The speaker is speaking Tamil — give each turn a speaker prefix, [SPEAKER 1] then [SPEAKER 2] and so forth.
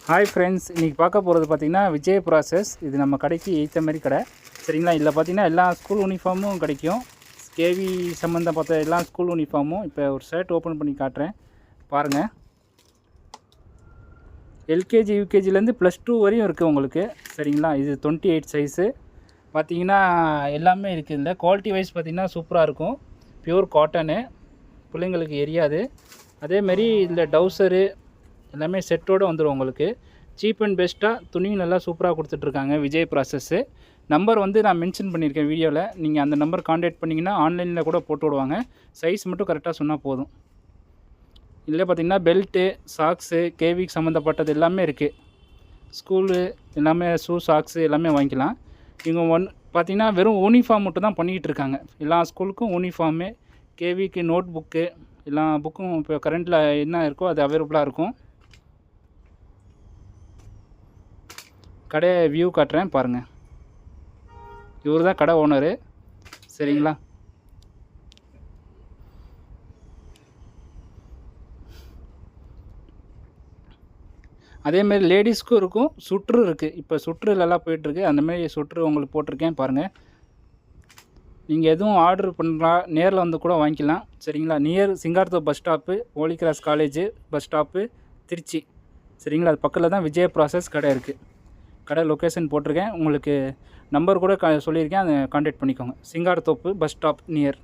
[SPEAKER 1] ஹாய் ஃப்ரெண்ட்ஸ், இன்றைக்கி பார்க்க போகிறது பார்த்திங்கன்னா விஜய் ப்ராசஸ். இது நம்ம கடைக்கு ஏற்ற மாதிரி கடை சரிங்களா. இதில் பார்த்திங்கன்னா எல்லா ஸ்கூல் யூனிஃபார்மும் கிடைக்கும். கேவி சம்மந்தப்பட்ட எல்லா ஸ்கூல் யூனிஃபார்மும். இப்போ ஒரு ஷர்ட் ஓப்பன் பண்ணி காட்டுறேன் பாருங்கள். எல்கேஜி யூகேஜிலேருந்து +2 வரையும் இருக்குது உங்களுக்கு சரிங்களா. இது 28 சைஸு பார்த்திங்கன்னா எல்லாமே இருக்குது. இந்த குவாலிட்டி வைஸ் பார்த்திங்கன்னா சூப்பராக இருக்கும். பியூர் காட்டனு, பிள்ளைங்களுக்கு எரியாது. அதேமாரி இதில் டவுசரு எல்லாமே செட்டோடு வந்துடும் உங்களுக்கு. சீப் அண்ட் பெஸ்ட்டாக துணியும் நல்லா சூப்பராக கொடுத்துட்ருக்காங்க விஜய் ப்ராசஸ்ஸு. நம்பர் நான் மென்ஷன் பண்ணியிருக்கேன் வீடியோவில். நீங்கள் அந்த நம்பர் காண்டாக்ட் பண்ணிங்கன்னா ஆன்லைனில் கூட போட்டு விடுவாங்க. சைஸ் மட்டும் கரெக்டாக சொன்னால் போதும். இதில் பார்த்திங்கன்னா பெல்ட்டு, சாக்ஸு, கேவிக்கு சம்மந்தப்பட்டது எல்லாமே இருக்குது. ஸ்கூலு எல்லாமே ஷூ, சாக்ஸு எல்லாமே வாங்கிக்கலாம். இவங்க பார்த்திங்கன்னா வெறும் யூனிஃபார்ம் மட்டும் தான் பண்ணிக்கிட்டு இருக்காங்க. எல்லா ஸ்கூலுக்கும் யூனிஃபார்மு, கேவிக்கு நோட் புக்கு, எல்லா புக்கும் இப்போ கரண்ட்டில் என்ன இருக்கோ அது அவைலபிளாக இருக்கும். கடையை வியூ காட்டுறேன் பாருங்கள். இவர் தான் கடை ஓனரு சரிங்களா. அதேமாரி லேடிஸ்க்கும் இருக்கும், சுற்று இருக்குது. இப்போ சுற்றுலலாம் போயிட்டுருக்கு. அந்தமாரி சுற்று உங்களுக்கு போட்டிருக்கேன் பாருங்கள். நீங்கள் எதுவும் ஆர்டர் பண்ணலாம், நேரில் வந்து கூட வாங்கிக்கலாம் சரிங்களா. Near Singarathoppu bus stop, Holy Cross College bus stop, Trichy சரிங்களா. அது பக்கத்தில் தான் விஜய் ப்ராசஸ் கடை இருக்குது. கடை லொக்கேஷன் போட்டிருக்கேன். உங்களுக்கு நம்பர் கூட சொல்லியிருக்கேன், அதை காண்டாக்ட் பண்ணிக்கோங்க. Singarathoppu bus stop near.